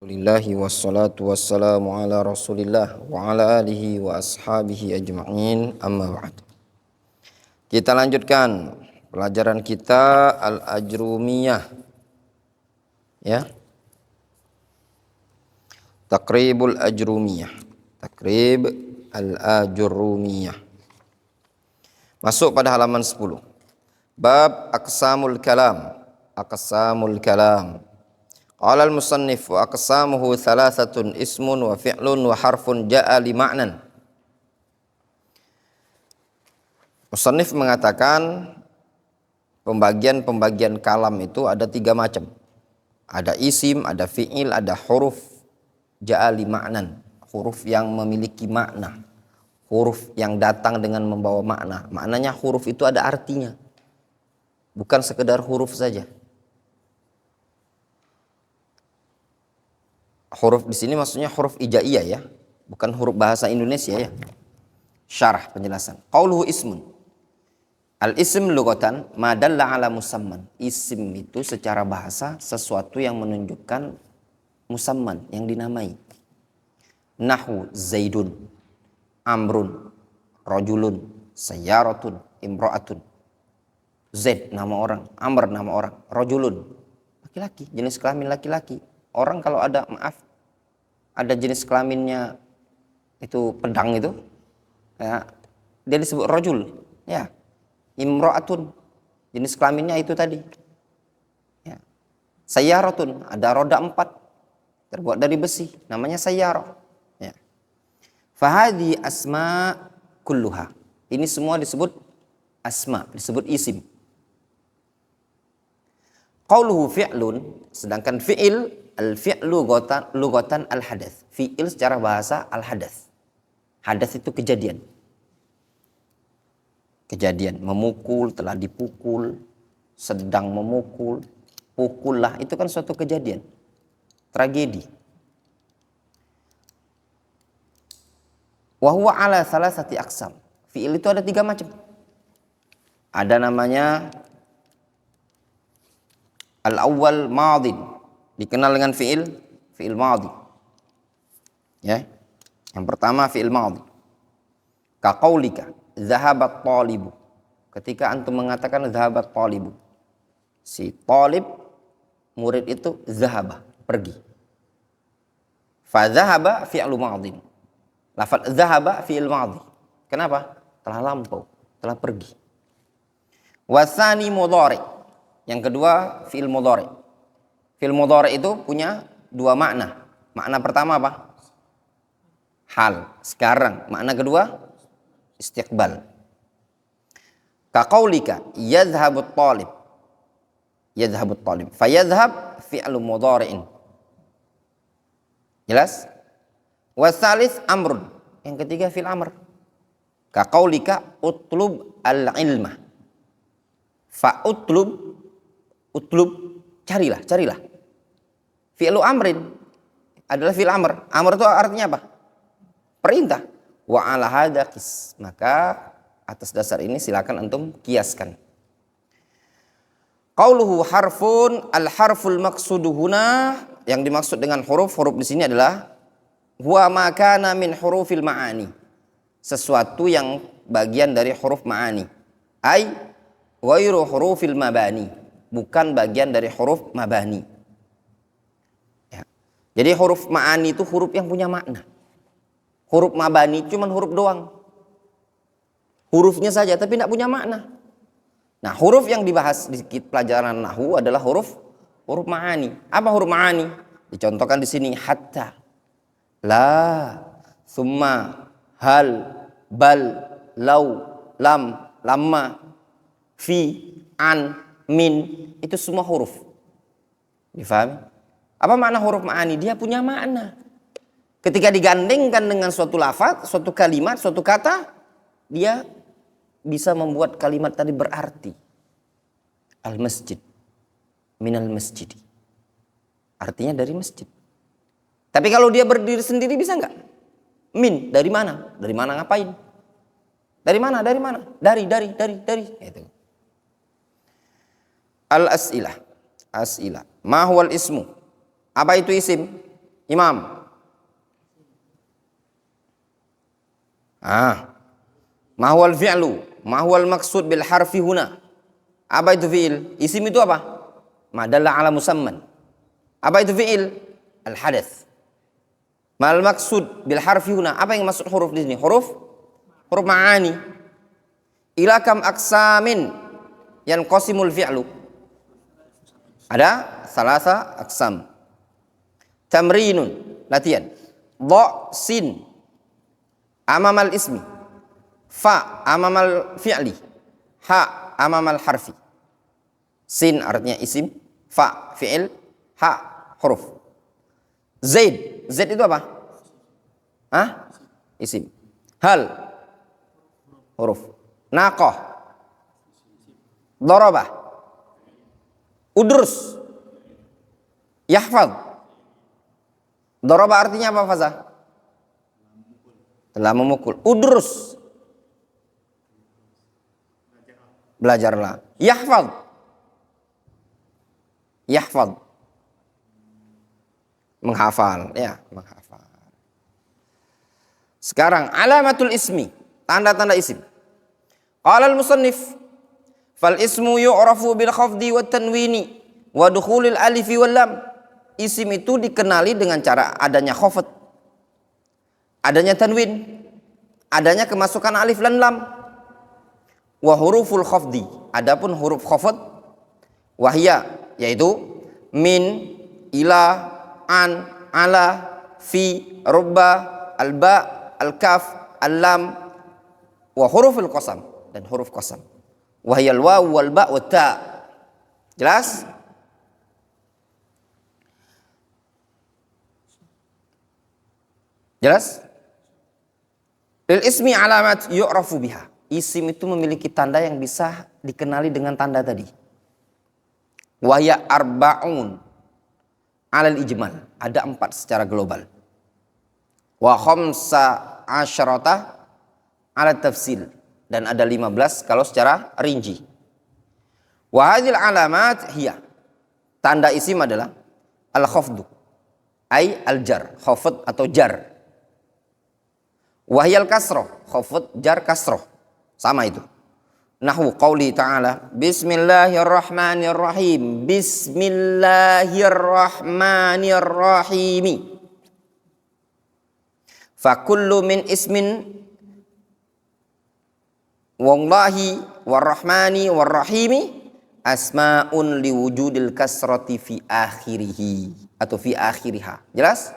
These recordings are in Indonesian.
Alhamdulillahi wassalatu wassalamu ala rasulillah wa ala alihi wa ashabihi ajma'in, amma ba'd. Kita lanjutkan pelajaran kita Al-Ajrumiyah, ya. Taqribul Ajrumiyah. Taqrib Al-Ajrumiyah. Masuk pada halaman 10. Bab Aqsamul Kalam. Aqsamul Kalam. Qala al-musannif wa aqsamuhu thalathatun ismun wa fi'lun wa harfun ja'a li ma'nan. Musannif mengatakan pembagian kalam itu ada 3 macam. Ada isim, ada fi'il, ada huruf ja'a li ma'nan. Huruf yang memiliki makna. Huruf yang datang dengan membawa makna. Maknanya huruf itu ada artinya. Bukan sekedar huruf saja. Huruf di sini maksudnya huruf ijaiyah, ya, bukan huruf bahasa Indonesia, ya. Syarah penjelasan. Qauluhu ismun. Al-ism lughatan ma dalla ala musamman. Isim itu secara bahasa sesuatu yang menunjukkan musamman, yang dinamai. Nahwu Zaidun, Amrun, Rajulun, Sayyaratun, Imra'atun. Zaid nama orang, Amr nama orang, Rajulun laki-laki, jenis kelamin laki-laki. Orang kalau ada, ada jenis kelaminnya itu pedang itu, ya, dia disebut rajul, ya. Imra'atun, jenis kelaminnya itu tadi, ya. Sayyaratun, ada roda 4 terbuat dari besi, namanya sayyarah, ya. Fahadi asma kulluha, ini semua disebut asma, disebut isim. Qauluhu fi'lun, sedangkan fi'il, al-fi'lu lughatan al-hadath. Fi'il secara bahasa al-hadath. Hadath itu kejadian. Kejadian, memukul, telah dipukul, sedang memukul, pukullah, itu kan suatu kejadian. Tragedi. Wa huwa ala salasati aqsam. Fi'il itu ada 3 macam. Ada namanya al-awwal madin, dikenal dengan fi'il madhi. Ya. Yang pertama fi'il madhi. Ka qaulika dhahabat talibu. Ketika antum mengatakan dhahabat talibu. Si talib, murid itu dhahaba, pergi. Fa dhahaba fi'lu madhin. Lafaz dhahaba fi'il madhi. Kenapa? Telah lampau, telah pergi. Wasani mudhari. Yang kedua fi'il mudhari. Fi'il mudhari itu punya 2 makna. Makna pertama apa? Hal, sekarang. Makna kedua istiqbal. Ka qaulika yadhhabut talib. Yadhhabut talib. Fa yadhhab fi'lu mudhari'in. Jelas? Wasalis amrun. Yang ketiga fi'il amr. Ka qaulika utlub al-ilma. Fa utlub, carilah. Fi'lu amrin adalah fi'il amr. Amr itu artinya apa? Perintah. Wa ala hadza qis. Maka atas dasar ini silakan antum kiaskan. Qauluhu harfun, al-harful maqsudu huna, yang dimaksud dengan huruf di sini adalah huwa ma kana min hurufil ma'ani. Sesuatu yang bagian dari huruf ma'ani. Ai ghairu hurufil mabani. Bukan bagian dari huruf mabani. Ya. Jadi huruf ma'ani itu huruf yang punya makna. Huruf mabani cuman huruf doang. Hurufnya saja tapi tidak punya makna. Nah, huruf yang dibahas di pelajaran nahwu adalah huruf ma'ani. Apa huruf ma'ani? Dicontohkan di sini hatta, la, summa, hal, bal, lau, lam, lamma, fi, an, min, itu semua huruf. Difahami? Apa makna huruf ma'ani? Dia punya makna. Ketika digandengkan dengan suatu lafaz, suatu kalimat, suatu kata, dia bisa membuat kalimat tadi berarti. Al-masjid, minal masjidi. Artinya dari masjid. Tapi kalau dia berdiri sendiri bisa enggak? Min, dari mana? Dari mana ngapain? Dari mana? Dari. Itu. Al-as'ilah. As'ilah. Ma huwal ismu? Apa itu isim? Imam. Ma huwal fi'lu? Ma huwal maksud bil harfi huna? Apa itu fi'il? Isim itu apa? Ma dalla ala musamman. Apa itu fi'il? Al hadath. Mal maksud bil harfi huna? Apa yang maksud huruf di sini? Huruf ma'ani. Ila kam aqsamin yanqasimul fi'lu? Ada salasa aqsam. Tamrinun, latihan. Dha sin amamal ismi, fa amamal fi'li, ha amamal harfi. Sin artinya isim, fa fi'il, ha huruf. Zaid itu apa? Isim. Hal huruf. Naqah, darabah, udrus, yahfaz. Darabah artinya apa, Fazah? Telah memukul. Udrus, belajarlah. Yahfaz, menghafal, ya, menghafal. Sekarang alamatul ismi, tanda-tanda isim. Qala al-musannif, fal ismu yu'rafu bil khafdi wat tanwini wa dukhulil alifi wal lam. Isim itu dikenali dengan cara adanya khafd, adanya tanwin, adanya kemasukan alif dan lam. Wa huruful khafdi, adapun huruf khafd, wahya yaitu min, ila, an, ala, fi, rubba, alba, al-kaf, al-lam, wa huruful qasam, dan huruf qasam. Wahyal waw wal ba wa ta. Jelas? Jelas? Lil ismi alamat yu'rafu biha. Isim itu memiliki tanda yang bisa dikenali dengan tanda tadi. Wahya arba'un alal ijmal. Ada 4 secara global. Wa khamsa asyarata ala tafsil. Dan ada 15 kalau secara rinci. Wa hadhil alamat hiya. Tanda isim adalah al-khafdu, ay al-jar, khafd atau jar. Wahyal kasroh, khafd jar kasroh, sama itu. Nahwu qauli ta'ala, bismillahirrahmanirrahim, bismillahirrahmanirrahim. Fakullu min ismin wallahi warrahmani warrahimi asma'un liwujudil kasrati fi akhirihi atau fi akhiriha. Jelas?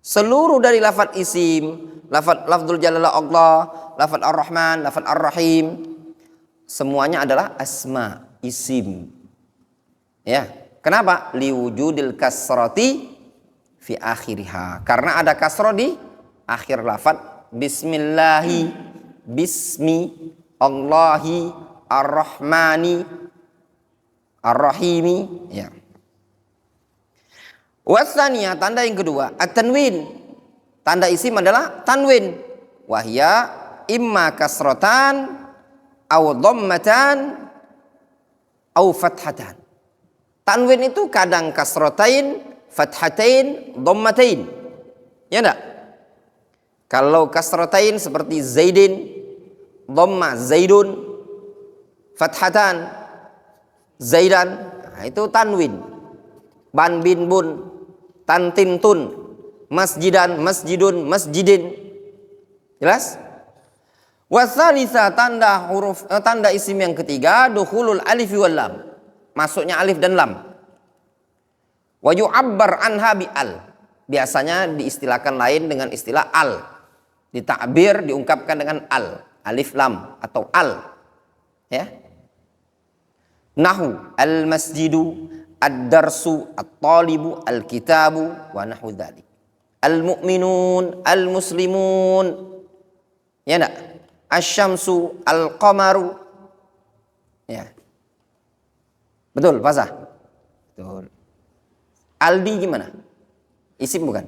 Seluruh dari lafaz isim, lafzul jalalah Allah, lafaz ar-Rahman, lafaz ar-Rahim, semuanya adalah asma, isim. Ya, kenapa? Liwujudil kasrati fi akhiriha. Karena ada kasrah di akhir lafaz bismillahi, bismi, Allahi, ar-Rahmani, ar-Rahimi, ya. Wasaniya, tanda yang kedua, at-tanwin. Tanda isim adalah tanwin. Wahya imma kasratan aw dhammatan aw fathatan. Tanwin itu kadang kasratain, fathatain, dhammatain. Ya enggak? Kalau kasratain seperti zaidin, dhamma zaidun, fathatan zaidan, nah, itu tanwin. Ban bin bun, tantin tun, masjidan, masjidun, masjidin. Jelas? Wasalisa, tanda huruf tanda isim yang ketiga, dukhulul alif wal lam. Masuknya alif dan lam. Wa yu'abbar anha bi al. Biasanya diistilahkan lain dengan istilah al. Ditakbir, diungkapkan dengan al, alif lam atau al. Ya. Nahu al masjidu, ad-darsu, at-talibu, al-kitabu, wa nahwu dzalik. Al-mu'minun, al-muslimun. Ya enggak? Asy-syamsu, al-qamaru. Ya. Betul, Fazah? Betul. Aldi gimana? Isim bukan?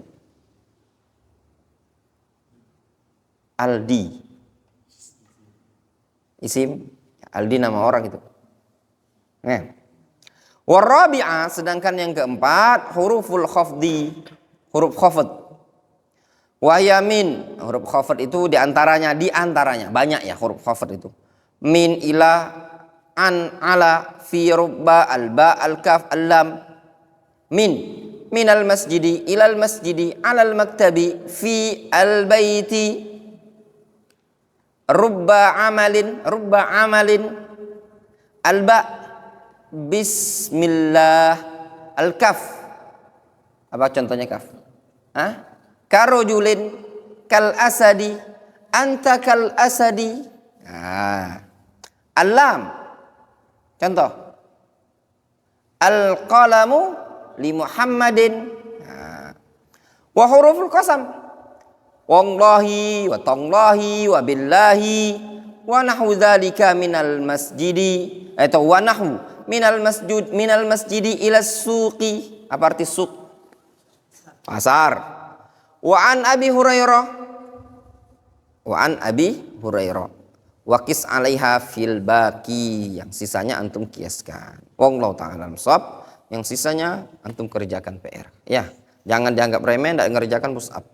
Aldi. Isim. Aldi nama orang itu. Nah. Warabi'ah, sedangkan yang keempat huruful khafdi, huruf khafd. Wahya min, huruf khafd itu diantaranya banyak ya huruf khafd itu. Min, ila, an, ala, fi, rubba, alba, al-kaf, al-lam. Minal masjidi, ilal masjidi, alal maktabi, fi al-baiti, rubba amalin, alba, bismillah, al-kaf. Apa contohnya kaf? Karojulin, kal asadi, anta kal asadi. Al-lam, contoh. Al-qalamu li Muhammadin. Wa huruful qasam, wallahi wa tallahi wa billahi wa nahwu dzalika minal masjidi, atau wa nahwu minal masjidi ila suqi. Apa arti suq? Pasar. Wa an abi hurairah wa qis 'alaiha fil baqi, yang sisanya antum kiaskan. Wallahu ta'ala shawab, yang sisanya antum kerjakan PR. Ya, jangan dianggap remeh, enggak ngerjakan push up.